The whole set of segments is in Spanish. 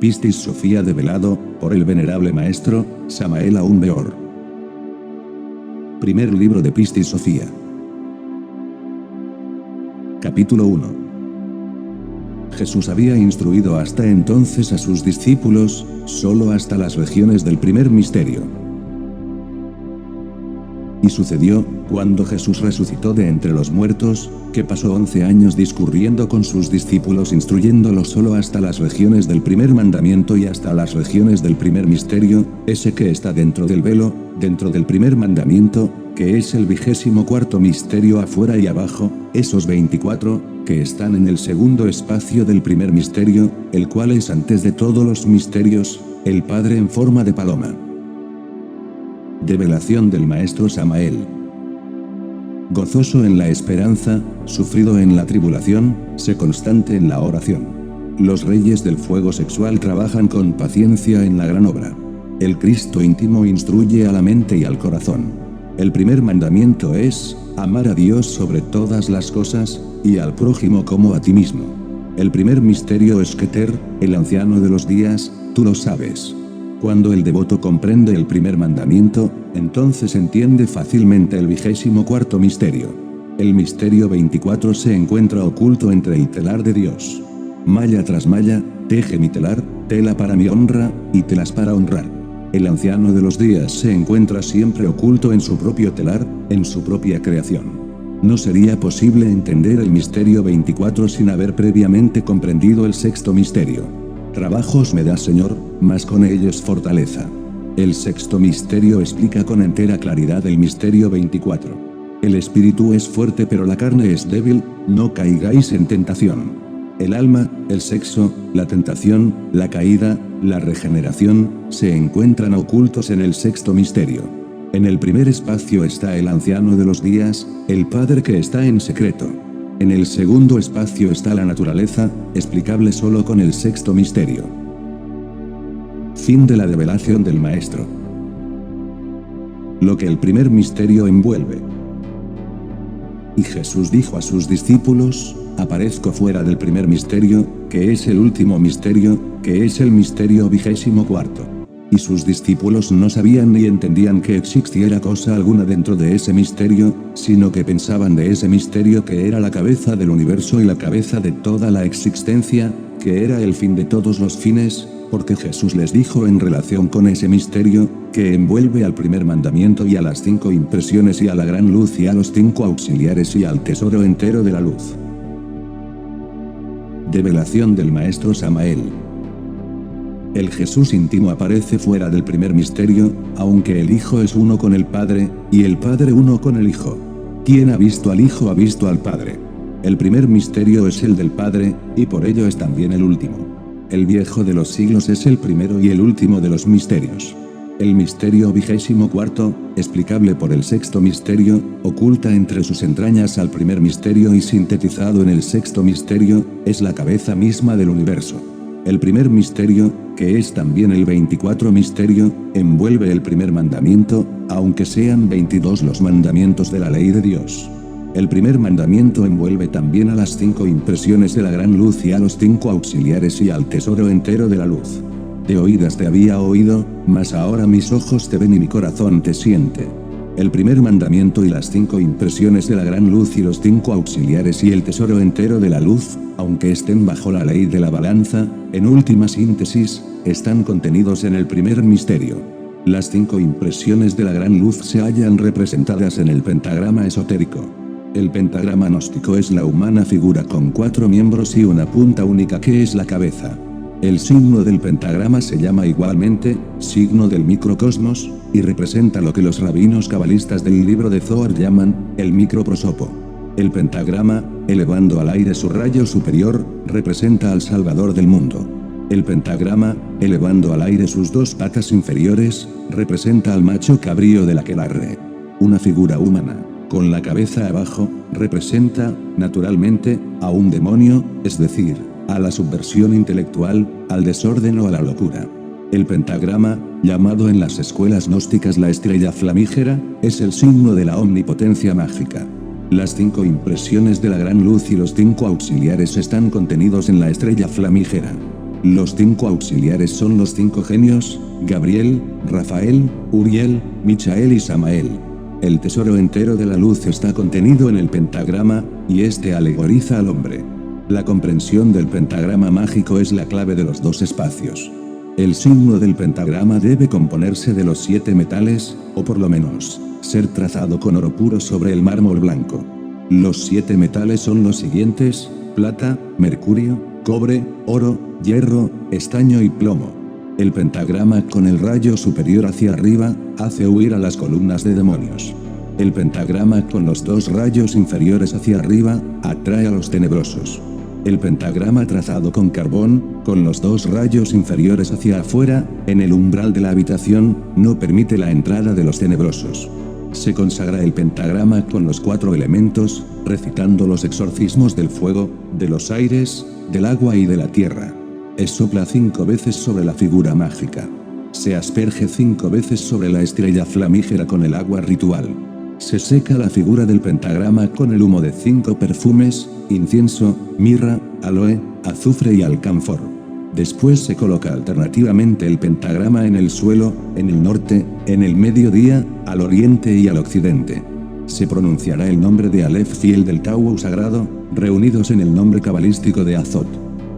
Pistis Sophia develado, por el venerable maestro, Samael Aun Weor. Primer libro de Pistis Sophia. Capítulo 1. Jesús había instruido hasta entonces a sus discípulos, solo hasta las regiones del primer misterio. Y sucedió, cuando Jesús resucitó de entre los muertos, que pasó 11 años discurriendo con sus discípulos instruyéndolos solo hasta las regiones del primer mandamiento y hasta las regiones del primer misterio, ese que está dentro del velo, dentro del primer mandamiento, que es el 24º misterio afuera y abajo, esos 24, que están en el segundo espacio del primer misterio, el cual es antes de todos los misterios, el Padre en forma de paloma. Develación del maestro Samael. Gozoso en la esperanza, sufrido en la tribulación, sé constante en la oración. Los reyes del fuego sexual trabajan con paciencia en la gran obra. El Cristo íntimo instruye a la mente y al corazón. El primer mandamiento es, amar a Dios sobre todas las cosas, y al prójimo como a ti mismo. El primer misterio es Keter, el anciano de los días, tú lo sabes. Cuando el devoto comprende el primer mandamiento, entonces entiende fácilmente el 24º misterio. El misterio 24 se encuentra oculto entre el telar de Dios. Malla tras malla, teje mi telar, tela para mi honra, y telas para honrar. El anciano de los días se encuentra siempre oculto en su propio telar, en su propia creación. No sería posible entender el misterio 24 sin haber previamente comprendido el sexto misterio. Trabajos me das, Señor, mas con ellos fortaleza. El sexto misterio explica con entera claridad el misterio 24. El espíritu es fuerte pero la carne es débil, no caigáis en tentación. El alma, el sexo, la tentación, la caída, la regeneración, se encuentran ocultos en el sexto misterio. En el primer espacio está el anciano de los días, el Padre que está en secreto. En el segundo espacio está la naturaleza, explicable solo con el sexto misterio. Fin de la develación del Maestro. Lo que el primer misterio envuelve. Y Jesús dijo a sus discípulos, aparezco fuera del primer misterio, que es el último misterio, que es el misterio 24. Y sus discípulos no sabían ni entendían que existiera cosa alguna dentro de ese misterio, sino que pensaban de ese misterio que era la cabeza del universo y la cabeza de toda la existencia, que era el fin de todos los fines, porque Jesús les dijo en relación con ese misterio, que envuelve al primer mandamiento y a las 5 impresiones y a la gran luz y a los 5 auxiliares y al tesoro entero de la luz. Develación del maestro Samael. El Jesús íntimo aparece fuera del primer misterio, aunque el Hijo es uno con el Padre, y el Padre uno con el Hijo. Quien ha visto al Hijo ha visto al Padre. El primer misterio es el del Padre, y por ello es también el último. El viejo de los siglos es el primero y el último de los misterios. El misterio 24, explicable por el sexto misterio, oculta entre sus entrañas al primer misterio y sintetizado en el sexto misterio, es la cabeza misma del universo. El primer misterio, que es también el 24 misterio, envuelve el primer mandamiento, aunque sean 22 los mandamientos de la ley de Dios. El primer mandamiento envuelve también a las 5 impresiones de la gran luz y a los 5 auxiliares y al tesoro entero de la luz. De oídas te había oído, mas ahora mis ojos te ven y mi corazón te siente. El primer mandamiento y las 5 impresiones de la gran luz y los 5 auxiliares y el tesoro entero de la luz, aunque estén bajo la ley de la balanza, en última síntesis, están contenidos en el primer misterio. Las 5 impresiones de la gran luz se hallan representadas en el pentagrama esotérico. El pentagrama gnóstico es la humana figura con 4 miembros y una punta única que es la cabeza. El signo del pentagrama se llama igualmente, signo del microcosmos, y representa lo que los rabinos cabalistas del libro de Zohar llaman, el microprosopo. El pentagrama, elevando al aire su rayo superior, representa al Salvador del mundo. El pentagrama, elevando al aire sus 2 patas inferiores, representa al macho cabrío del aquelarre. Una figura humana, con la cabeza abajo, representa, naturalmente, a un demonio, es decir, a la subversión intelectual, al desorden o a la locura. El pentagrama, llamado en las escuelas gnósticas la estrella flamígera, es el signo de la omnipotencia mágica. Las 5 impresiones de la gran luz y los 5 auxiliares están contenidos en la estrella flamígera. Los 5 auxiliares son los 5 genios: Gabriel, Rafael, Uriel, Michael y Samael. El tesoro entero de la luz está contenido en el pentagrama, y este alegoriza al hombre. La comprensión del pentagrama mágico es la clave de los 2 espacios. El signo del pentagrama debe componerse de los 7 metales, o por lo menos, ser trazado con oro puro sobre el mármol blanco. Los 7 metales son los siguientes: plata, mercurio, cobre, oro, hierro, estaño y plomo. El pentagrama con el rayo superior hacia arriba, hace huir a las columnas de demonios. El pentagrama con los 2 rayos inferiores hacia arriba, atrae a los tenebrosos. El pentagrama trazado con carbón, con los 2 rayos inferiores hacia afuera, en el umbral de la habitación, no permite la entrada de los tenebrosos. Se consagra el pentagrama con los 4 elementos, recitando los exorcismos del fuego, de los aires, del agua y de la tierra. Sopla 5 veces sobre la figura mágica. Se asperge 5 veces sobre la estrella flamígera con el agua ritual. Se seca la figura del pentagrama con el humo de 5 perfumes: incienso, mirra, aloe, azufre y alcanfor. Después se coloca alternativamente el pentagrama en el suelo, en el norte, en el mediodía, al oriente y al occidente. Se pronunciará el nombre de Aleph y el del Tau sagrado, reunidos en el nombre cabalístico de Azot.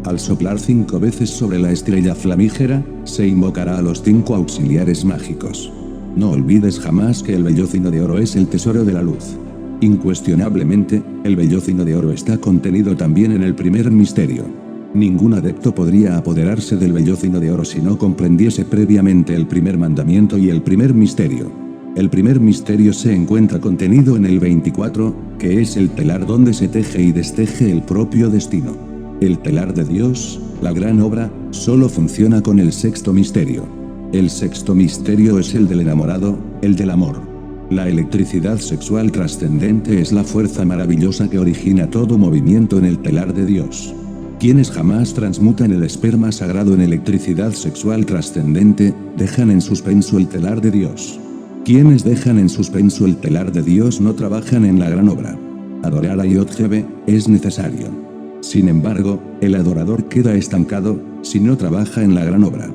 Al soplar 5 veces sobre la estrella flamígera, se invocará a los 5 auxiliares mágicos. No olvides jamás que el vellocino de oro es el tesoro de la luz. Incuestionablemente, el vellocino de oro está contenido también en el primer misterio. Ningún adepto podría apoderarse del vellocino de oro si no comprendiese previamente el primer mandamiento y el primer misterio. El primer misterio se encuentra contenido en el 24, que es el telar donde se teje y desteje el propio destino. El telar de Dios, la gran obra, solo funciona con el sexto misterio. El sexto misterio es el del enamorado, el del amor. La electricidad sexual trascendente es la fuerza maravillosa que origina todo movimiento en el telar de Dios. Quienes jamás transmutan el esperma sagrado en electricidad sexual trascendente, dejan en suspenso el telar de Dios. Quienes dejan en suspenso el telar de Dios no trabajan en la gran obra. Adorar a Yod-Heve es necesario. Sin embargo, el adorador queda estancado si no trabaja en la gran obra.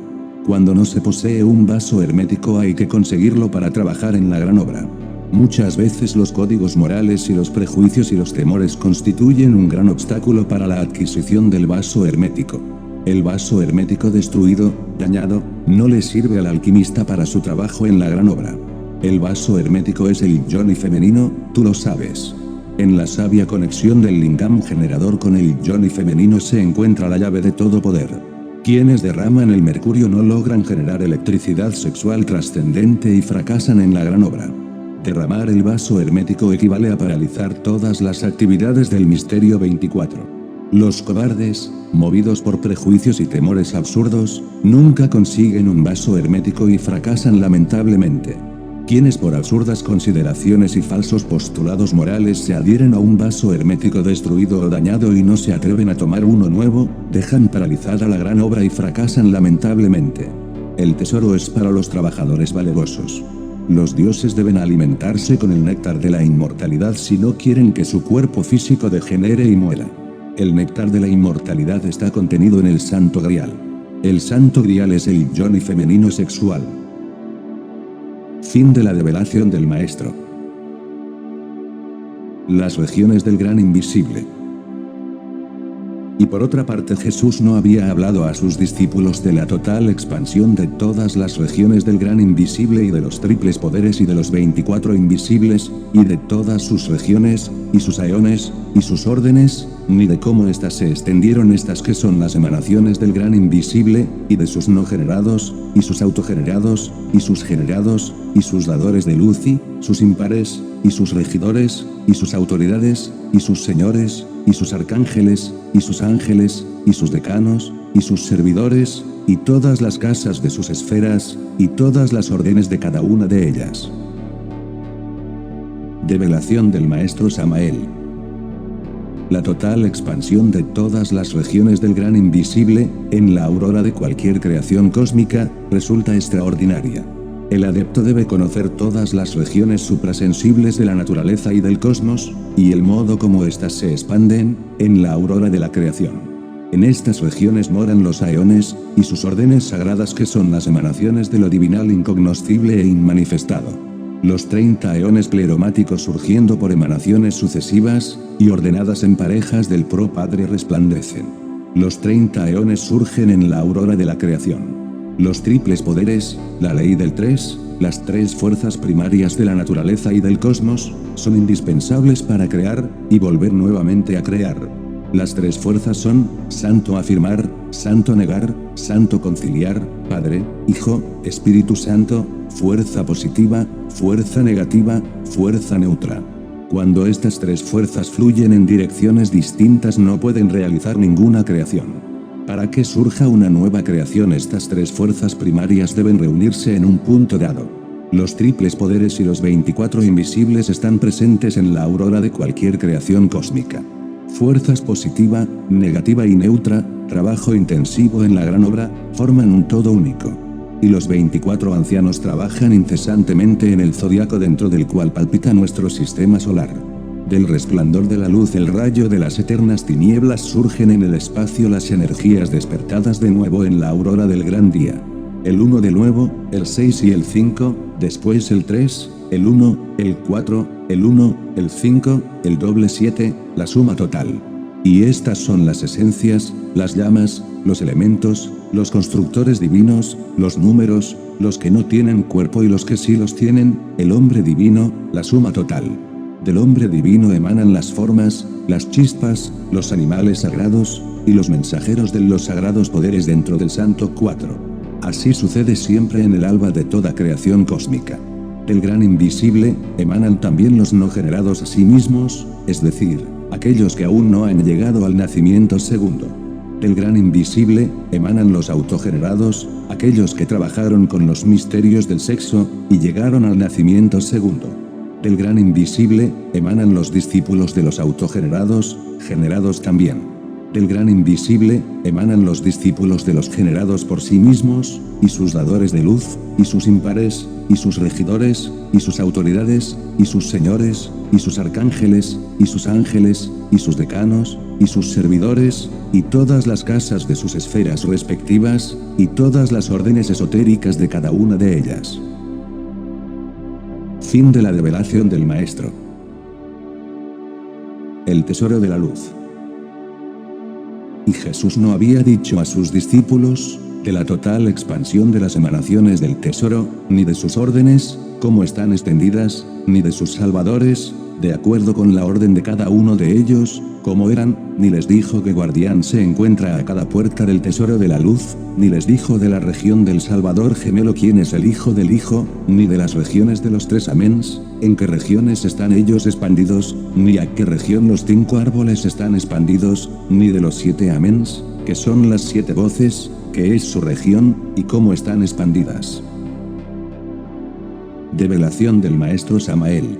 Cuando no se posee un vaso hermético hay que conseguirlo para trabajar en la gran obra. Muchas veces los códigos morales y los prejuicios y los temores constituyen un gran obstáculo para la adquisición del vaso hermético. El vaso hermético destruido, dañado, no le sirve al alquimista para su trabajo en la gran obra. El vaso hermético es el yoni femenino, tú lo sabes. En la sabia conexión del lingam generador con el yoni femenino se encuentra la llave de todo poder. Quienes derraman el mercurio no logran generar electricidad sexual trascendente y fracasan en la gran obra. Derramar el vaso hermético equivale a paralizar todas las actividades del misterio 24. Los cobardes, movidos por prejuicios y temores absurdos, nunca consiguen un vaso hermético y fracasan lamentablemente. Quienes por absurdas consideraciones y falsos postulados morales se adhieren a un vaso hermético destruido o dañado y no se atreven a tomar uno nuevo, dejan paralizada la gran obra y fracasan lamentablemente. El tesoro es para los trabajadores valerosos. Los dioses deben alimentarse con el néctar de la inmortalidad si no quieren que su cuerpo físico degenere y muera. El néctar de la inmortalidad está contenido en el Santo Grial. El Santo Grial es el yoni femenino sexual. Fin de la develación del Maestro. Las regiones del gran invisible. Y por otra parte Jesús no había hablado a sus discípulos de la total expansión de todas las regiones del gran invisible y de los triples poderes y de los 24 invisibles, y de todas sus regiones, y sus aeones, y sus órdenes, ni de cómo éstas se extendieron estas que son las emanaciones del gran invisible, y de sus no generados, y sus autogenerados, y sus generados, y sus dadores de luz y sus impares, y sus regidores, y sus autoridades, y sus señores, y sus arcángeles, y sus ángeles, y sus decanos, y sus servidores, y todas las casas de sus esferas, y todas las órdenes de cada una de ellas. Develación del Maestro Samael. La total expansión de todas las regiones del gran invisible, en la aurora de cualquier creación cósmica, resulta extraordinaria. El adepto debe conocer todas las regiones suprasensibles de la naturaleza y del cosmos, y el modo como éstas se expanden, en la aurora de la creación. En estas regiones moran los aeones, y sus órdenes sagradas que son las emanaciones de lo divinal incognoscible e inmanifestado. Los 30 eones pleromáticos surgiendo por emanaciones sucesivas, y ordenadas en parejas del Pro Padre resplandecen. Los 30 eones surgen en la aurora de la creación. Los triples poderes, la ley del 3, las 3 fuerzas primarias de la naturaleza y del cosmos, son indispensables para crear, y volver nuevamente a crear. Las 3 fuerzas son, santo afirmar, santo negar, santo conciliar, Padre, Hijo, Espíritu Santo, fuerza positiva, fuerza negativa, fuerza neutra. Cuando estas 3 fuerzas fluyen en direcciones distintas no pueden realizar ninguna creación. Para que surja una nueva creación estas 3 fuerzas primarias deben reunirse en un punto dado. Los triples poderes y los 24 invisibles están presentes en la aurora de cualquier creación cósmica. Fuerzas positiva, negativa y neutra, trabajo intensivo en la gran obra, forman un todo único. Y los 24 ancianos trabajan incesantemente en el zodiaco dentro del cual palpita nuestro sistema solar. Del resplandor de la luz el rayo de las eternas tinieblas surgen en el espacio las energías despertadas de nuevo en la aurora del gran día. El 1 de nuevo, el 6 y el 5, después el 3, el 1, el 4, el 1, el 5, el doble 7, la suma total. Y estas son las esencias, las llamas, los elementos, los constructores divinos, los números, los que no tienen cuerpo y los que sí los tienen, el hombre divino, la suma total. Del hombre divino emanan las formas, las chispas, los animales sagrados, y los mensajeros de los sagrados poderes dentro del Santo 4. Así sucede siempre en el alba de toda creación cósmica. Del gran invisible, emanan también los no generados a sí mismos, es decir, aquellos que aún no han llegado al nacimiento segundo. Del gran invisible, emanan los autogenerados, aquellos que trabajaron con los misterios del sexo, y llegaron al nacimiento segundo. Del gran invisible, emanan los discípulos de los autogenerados, generados también. Del gran invisible, emanan los discípulos de los generados por sí mismos, y sus dadores de luz, y sus impares, y sus regidores, y sus autoridades, y sus señores, y sus arcángeles, y sus ángeles, y sus decanos, y sus servidores, y todas las casas de sus esferas respectivas, y todas las órdenes esotéricas de cada una de ellas. Fin de la develación del Maestro. El tesoro de la luz. Y Jesús no había dicho a sus discípulos, de la total expansión de las emanaciones del tesoro, ni de sus órdenes, cómo están extendidas, ni de sus salvadores, de acuerdo con la orden de cada uno de ellos, cómo eran, ni les dijo que guardián se encuentra a cada puerta del tesoro de la luz, ni les dijo de la región del Salvador gemelo quién es el hijo del hijo, ni de las regiones de los 3 améns, en qué regiones están ellos expandidos, ni a qué región los 5 árboles están expandidos, ni de los 7 améns, que son las 7 voces, que es su región, y cómo están expandidas. Develación del Maestro Samael.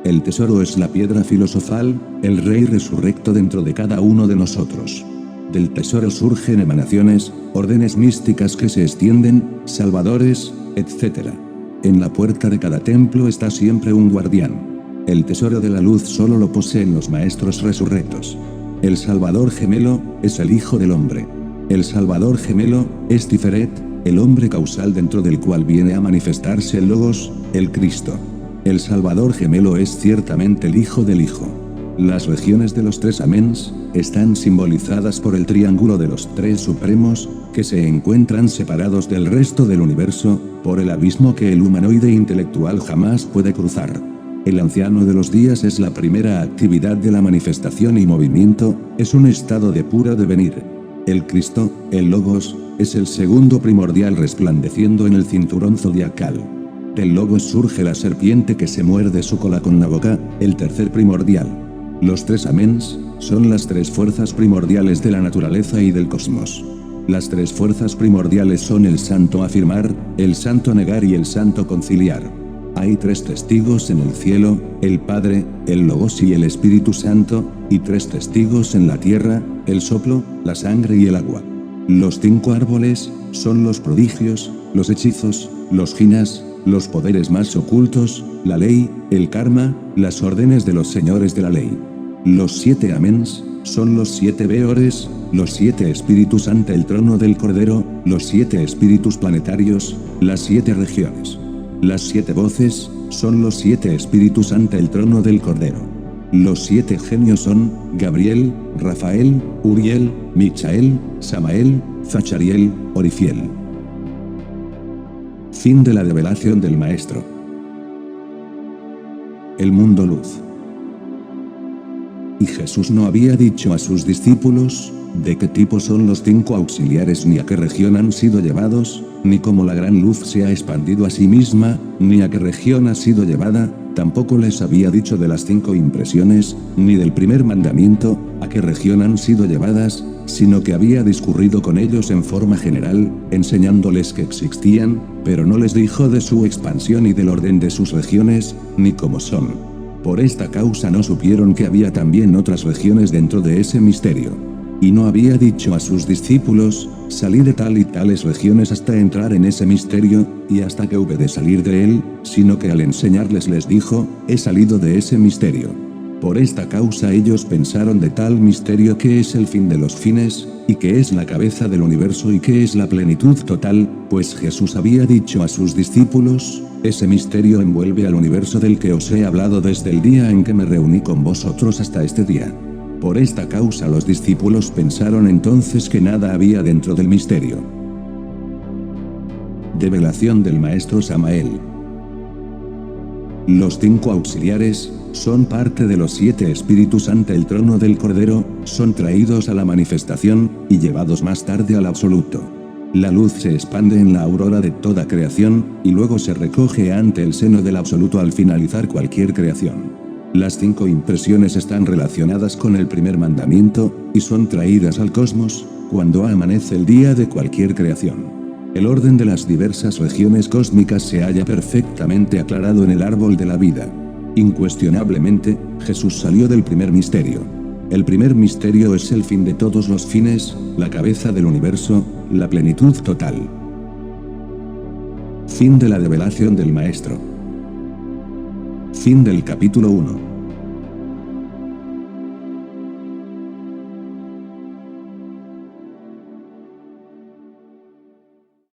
El tesoro es la piedra filosofal, el rey resurrecto dentro de cada uno de nosotros. Del tesoro surgen emanaciones, órdenes místicas que se extienden, salvadores, etc. En la puerta de cada templo está siempre un guardián. El tesoro de la luz solo lo poseen los maestros resurrectos. El Salvador gemelo es el Hijo del Hombre. El Salvador gemelo es Tiferet, el hombre causal dentro del cual viene a manifestarse el Logos, el Cristo. El Salvador gemelo es ciertamente el Hijo del Hijo. Las regiones de los 3 améns están simbolizadas por el triángulo de los 3 supremos, que se encuentran separados del resto del universo, por el abismo que el humanoide intelectual jamás puede cruzar. El anciano de los días es la primera actividad de la manifestación y movimiento, es un estado de puro devenir. El Cristo, el Logos, es el segundo primordial resplandeciendo en el cinturón zodiacal. Del Logos surge la serpiente que se muerde su cola con la boca, el tercer primordial. Los 3 améns son las 3 fuerzas primordiales de la naturaleza y del cosmos. Las 3 fuerzas primordiales son el santo afirmar, el santo negar y el santo conciliar. Hay 3 testigos en el cielo, el Padre, el Logos y el Espíritu Santo, y 3 testigos en la tierra, el soplo, la sangre y el agua. Los 5 árboles son los prodigios, los hechizos, los jinas, los poderes más ocultos, la ley, el karma, las órdenes de los señores de la ley. Los 7 améns son los 7 Beores, los 7 espíritus ante el trono del Cordero, los 7 espíritus planetarios, las 7 regiones. Las 7 voces, son los 7 espíritus ante el trono del Cordero. Los 7 genios son, Gabriel, Rafael, Uriel, Michael, Samael, Zachariel, Orifiel. Fin de la revelación del Maestro. El mundo luz. Y Jesús no había dicho a sus discípulos, de qué tipo son los 5 auxiliares ni a qué región han sido llevados, ni cómo la gran luz se ha expandido a sí misma, ni a qué región ha sido llevada, tampoco les había dicho de las 5 impresiones, ni del primer mandamiento, a qué región han sido llevadas, sino que había discurrido con ellos en forma general, enseñándoles que existían, pero no les dijo de su expansión y del orden de sus regiones, ni cómo son. Por esta causa no supieron que había también otras regiones dentro de ese misterio. Y no había dicho a sus discípulos, salid de tal y tales regiones hasta entrar en ese misterio, y hasta que hube de salir de él, sino que al enseñarles les dijo, he salido de ese misterio. Por esta causa ellos pensaron de tal misterio que es el fin de los fines, y que es la cabeza del universo y que es la plenitud total, pues Jesús había dicho a sus discípulos, ese misterio envuelve al universo del que os he hablado desde el día en que me reuní con vosotros hasta este día. Por esta causa los discípulos pensaron entonces que nada había dentro del misterio. Develación del Maestro Samael. Los 5 auxiliares, son parte de los 7 espíritus ante el trono del Cordero, son traídos a la manifestación, y llevados más tarde al absoluto. La luz se expande en la aurora de toda creación, y luego se recoge ante el seno del absoluto al finalizar cualquier creación. Las 5 impresiones están relacionadas con el primer mandamiento, y son traídas al cosmos, cuando amanece el día de cualquier creación. El orden de las diversas regiones cósmicas se halla perfectamente aclarado en el árbol de la vida. Incuestionablemente, Jesús salió del primer misterio. El primer misterio es el fin de todos los fines, la cabeza del universo, la plenitud total. Fin de la revelación del Maestro. Fin del capítulo 1.